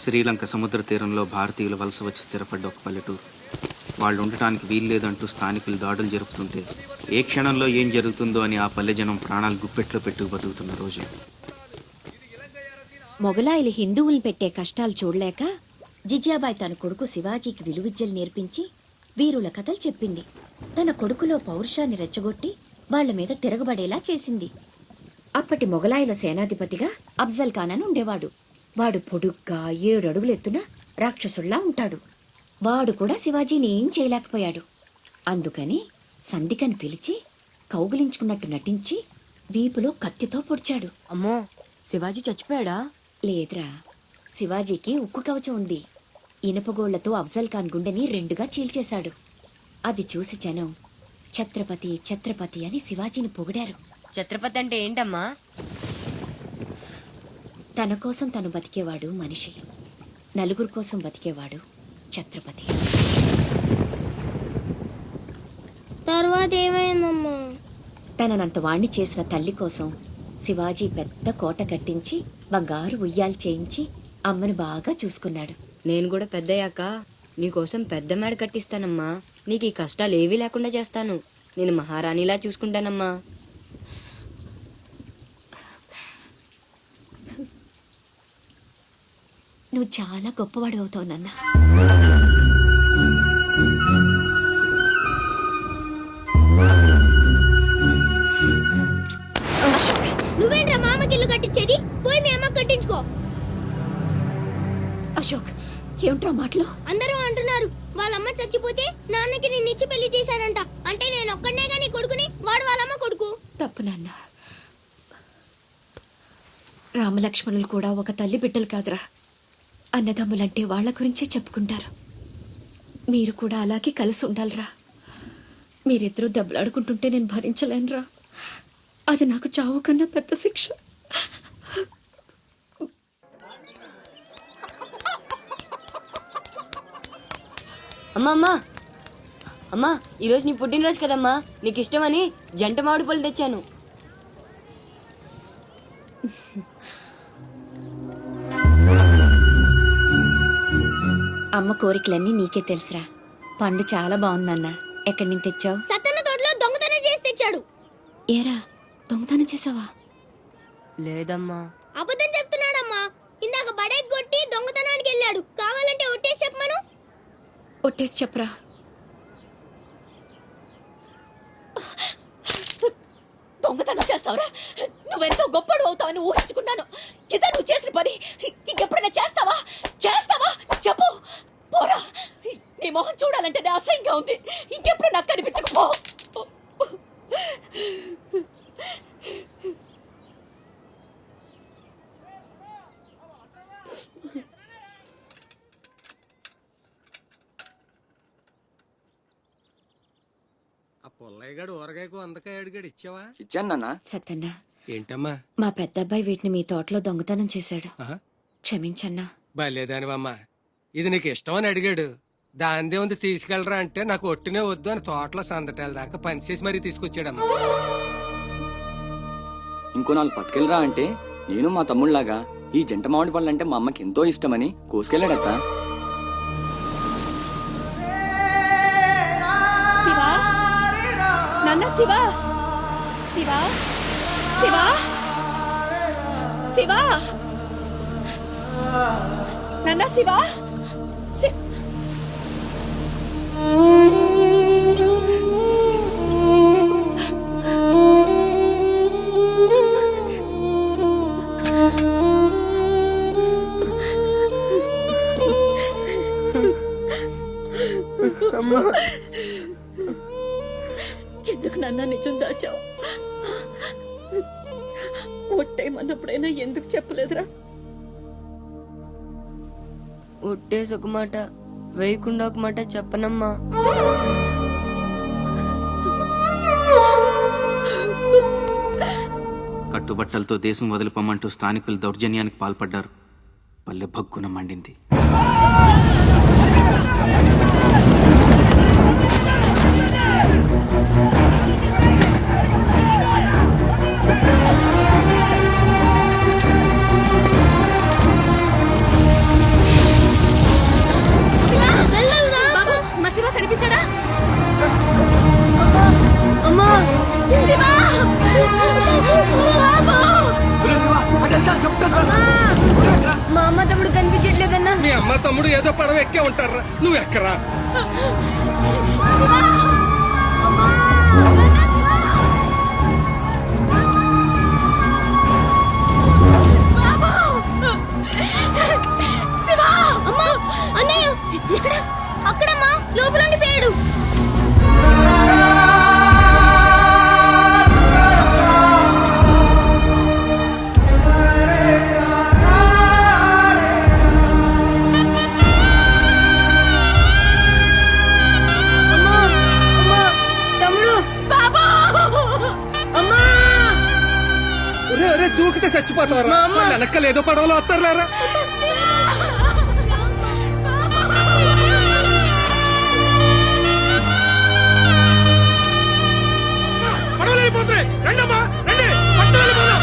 శ్రీలంక సముద్ర తీరంలో భారతీయులు వలస వచ్చి స్థిరపడ్డ ఒక పల్లెటూరు. వాళ్ళు ఉండటానికి వీల్లేదంటూ స్థానికులు దాడులు జరుపుతుంటే ఏ క్షణంలో ఏం జరుగుతుందో అని ఆ పల్లె జనం ప్రాణాలు గుప్పెట్లో పెట్టు బతుకుతున్న రోజు. మొగలాయిలు హిందువుల్ని పెట్టే కష్టాలు చూడలేక జిజియాబాయి తన కొడుకు శివాజీకి విలువిద్యలు నేర్పించి వీరుల కథలు చెప్పింది. తన కొడుకులో పౌరుషాన్ని రెచ్చగొట్టి వాళ్ల మీద తిరగబడేలా చేసింది. అప్పటి మొగలాయిల సేనాధిపతిగా అఫ్జల్ ఖాన్ అని ఉండేవాడు. వాడు పొడుగ్గా 7 అడుగులు ఎత్తున రాక్షసుల్లా ఉంటాడు. వాడు కూడా శివాజీని ఏం చేయలేకపోయాడు. అందుకని సంధికని పిలిచి కౌగిలించుకున్నట్టు నటించి వీపులో కత్తితో పొడిచాడు. అమ్మో, శివాజీ చచ్చిపోయాడా? లేదురా, శివాజీకి ఉక్కు కవచం ఉంది. ఇనపగోళ్లతో అఫ్జల్ ఖాన్ గుండెని 2గా చీల్చేశాడు. అది చూసి జనం ఛత్రపతి ఛత్రపతి అని శివాజీని పొగిడారు. ఛత్రపతి అంటే ఏంటమ్మా? తన కోసం తను బతికేవాడు మనిషి, నలుగురు కోసం బతికేవాడు ఛత్రపతి. తర్వాత ఏమైందమ్మా? తననంత వాణ్ణి చేసిన తల్లి కోసం శివాజీ పెద్ద కోట కట్టించి బంగారు ఉయ్యాలు చేయించి అమ్మను బాగా చూసుకున్నాడు. నేను కూడా పెద్దయ్యాక నీకోసం పెద్ద మేడ కట్టిస్తానమ్మా. నీకు ఈ కష్టాలు ఏవీ లేకుండా చేస్తాను. నేను మహారాణిలా చూసుకుంటానమ్మా. నువ్వు చాలా గొప్పవాడు అవుతావు నాన్న. నువ్వేంట్రా మామకి ఇల్లు కట్టించేది? పోయి మీ అమ్మ కట్టించుకో. అశోక్, ఏమిట్రా మాటలు? అందరూ అంటున్నారు వాళ్ళమ్మ చచ్చిపోతే నాన్నకి నిన్నిచ్చి పెళ్లి చేశారంట. అంటే నేను ఒక్కడనే గాని కొడుకుని, వాడు వాళ్ళమ్మ కొడుకు. తప్పు నాన్న. రామలక్ష్మణులు కూడా ఒక తల్లి బిడ్డలు కాదురా. అన్నదమ్ములంటే వాళ్ల గురించే చెప్పుకుంటారు. మీరు కూడా అలాగే కలిసి ఉండాలిరా. మీరిద్దరూ దెబ్బలాడుకుంటుంటే నేను భరించలేనురా. అది నాకు చావు కన్నా పెద్ద శిక్ష. అమ్మా అమ్మా అమ్మా, ఈరోజు నీ పుట్టినరోజు కదమ్మా. నీకు ఇష్టమని జంట మామిడి పళ్ళు తెచ్చాను. అమ్మ కోరికలన్నీ నీకే తెలుసురా. పండు చాలా బాగుందన్నా. ఎక్కడి నుంచి తెచ్చావు? సత్తన్న తోటలో దొంగతనం చేసి తెచ్చాడు. ఏరా, దొంగతనం చేసావా? లేదమ్మా. అబద్ధం చెప్తున్నాడమ్మా. ఇందాక బడేకి కొట్టి దొంగతనానికి వెళ్ళాడు. కావాలంటే ఒట్టేసి చెప్పమను. ఒట్టేసి చెప్పరా. దొంగతనం చేస్తావురా? నువ్వెంతో గొప్పడు అవుతావని ఊహించుకున్నాను. ఇదే నువ్వు చేసిన పని. ఇంకెప్పుడైనా చేస్తావా? చేస్తావా? చెప్పు. పోరా, నీ మొహం చూడాలంటే అసహ్యంగా ఉంది. ఇంకెప్పుడు నాకు కనిపించకపో. పుల్లయ్యగాడు ఊరగాయకు అందకాయ అడిగాడు, ఇచ్చావా? ఇచ్చాను నాన్న. సత్తన్నా, ఏంటమ్మా? మా పెద్ద అబ్బాయి వీటిని మీ తోటలో దొంగతనం చేశాడు. క్షమించన్నా. బలేదానివమ్మా. ఇది నీకు ఇష్టమని అడిగాడు. దాందే ఉంది తీసుకెళ్ళరా అంటే నాకు ఒట్టినే వద్దు అని తోటలో సందటాల దాకా పనిచేసి మరీ తీసుకొచ్చాడమ్మా. ఇంకో 4 పట్టుకెళ్ళరా అంటే నేను మా తమ్ముళ్లాగా ఈ జంట మామిడి పళ్ళు అంటే మా అమ్మకి ఎంతో ఇష్టమని కోసుకెళ్ళాడత్త. నాన్న, శివా, శివా, శివా, శివా, నాన్న, శివా. ఎందుకు నాన్న నిజం దాచావు? ఒట్టేమన్నప్పుడైనా ఎందుకు చెప్పలేదురా? ఒట్టేసి ఒక మాట, వేయకుండా ఒక మాట చెప్పనమ్మా. కట్టుబట్టలతో దేశం వదిలిపోమంటూ స్థానికులు దౌర్జన్యానికి పాల్పడ్డారు. పల్లె భగ్గున మండింది. అమ్మ తమ్ముడు ఏదో పడవ ఎక్కే ఉంటారా, నువ్వు ఎక్కరా. అమ్మా అన్నయ్య ఎక్కడ? అక్కడమ్మా, లోపల ఉండిపోయాడు. దూకితే చచ్చిపోతావరా, వెనక్కలు ఏదో పడవలో వస్తారులేరా. పడవలు వెళ్ళిపోతున్నాయి, రండమ్మా రండి, పట్టు వెళ్ళిపోదాం.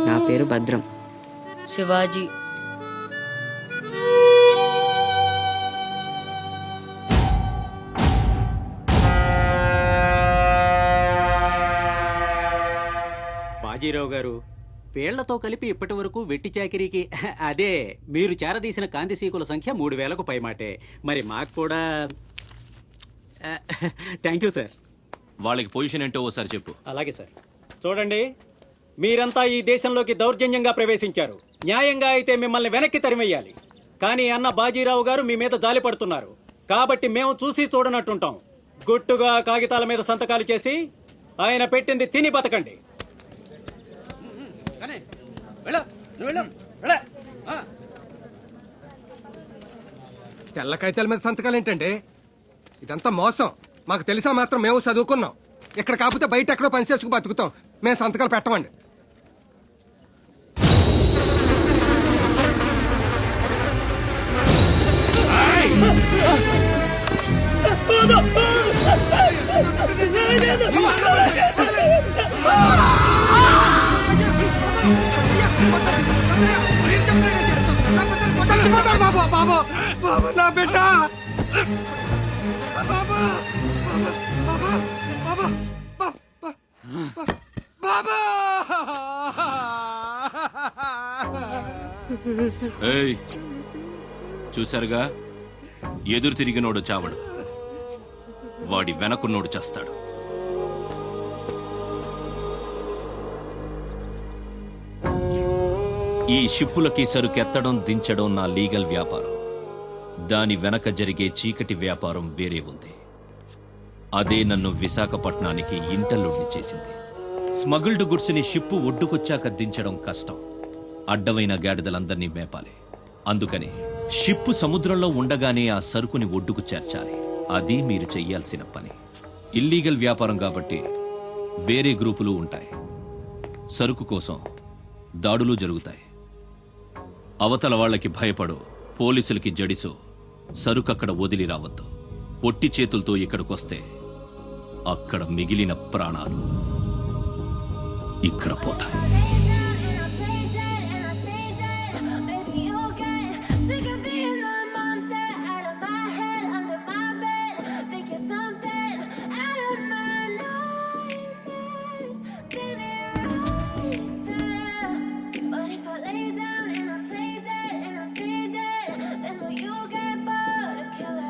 నా పేరు భద్రం. శివాజీ. బాజీరావు గారు, వేళ్లతో కలిపి ఇప్పటి వరకు వెట్టి చాకిరీకి అదే మీరు చేరదీసిన కాంతిసీకుల సంఖ్య 3000కు పైమాటే. మరి మాకు కూడా థ్యాంక్ యూ సార్. వాళ్ళకి పొజిషన్ ఏంటో ఓసారి చెప్పు. అలాగే సార్. చూడండి, మీరంతా ఈ దేశంలోకి దౌర్జన్యంగా ప్రవేశించారు. న్యాయంగా అయితే మిమ్మల్ని వెనక్కి తరిమెయ్యాలి. కానీ అన్న బాజీరావు గారు మీ మీద జాలి పడుతున్నారు. కాబట్టి మేము చూసి చూడనట్టుంటాం. గుట్టుగా కాగితాల మీద సంతకాలు చేసి ఆయన పెట్టింది తిని బతకండి. తెల్ల కాగితాల మీద సంతకాలు ఏంటండి? ఇదంతా మోసం. మాకు తెలిసా మాత్రం మేము చదువుకున్నాం. ఇక్కడ కాకపోతే బయట ఎక్కడో పని చేసుకు బతుకుతాం. మేము సంతకాలు పెట్టమండి. బాబా బాబా బాబా, నా బిడ్డ బాబా బాబా బాబా బాబా. ఏయ్, చూశారుగా, ఎదురు తిరిగినోడు చావడు, వాడి వెనకున్నోడు చేస్తాడు. ఈ షిప్పులకి సరుకెత్తడం దించడం నా లీగల్ వ్యాపారం. దాని వెనక జరిగే చీకటి వ్యాపారం వేరే ఉంది. అదే నన్ను విశాఖపట్నానికి ఇంటర్లుడ్ని చేసింది. స్మగుల్డ్ గుడ్స్ని షిప్పు ఒడ్డుకొచ్చాక దించడం కష్టం. అడ్డమైన గాడిదలందర్నీ మేపాలి. అందుకని షిప్పు సముద్రంలో ఉండగానే ఆ సరుకుని ఒడ్డుకు చేర్చాలి. అది మీరు చెయ్యాల్సిన పని. ఇల్లీగల్ వ్యాపారం కాబట్టి వేరే గ్రూపులు ఉంటాయి. సరుకు కోసం దాడులు జరుగుతాయి. అవతల వాళ్ళకి భయపడు, పోలీసులకి జడిసు, సరుకక్కడ వదిలి రావద్దు. ఒట్టి చేతులతో ఇక్కడికొస్తే అక్కడ మిగిలిన ప్రాణాలు ఇక్కడ పోతాయి.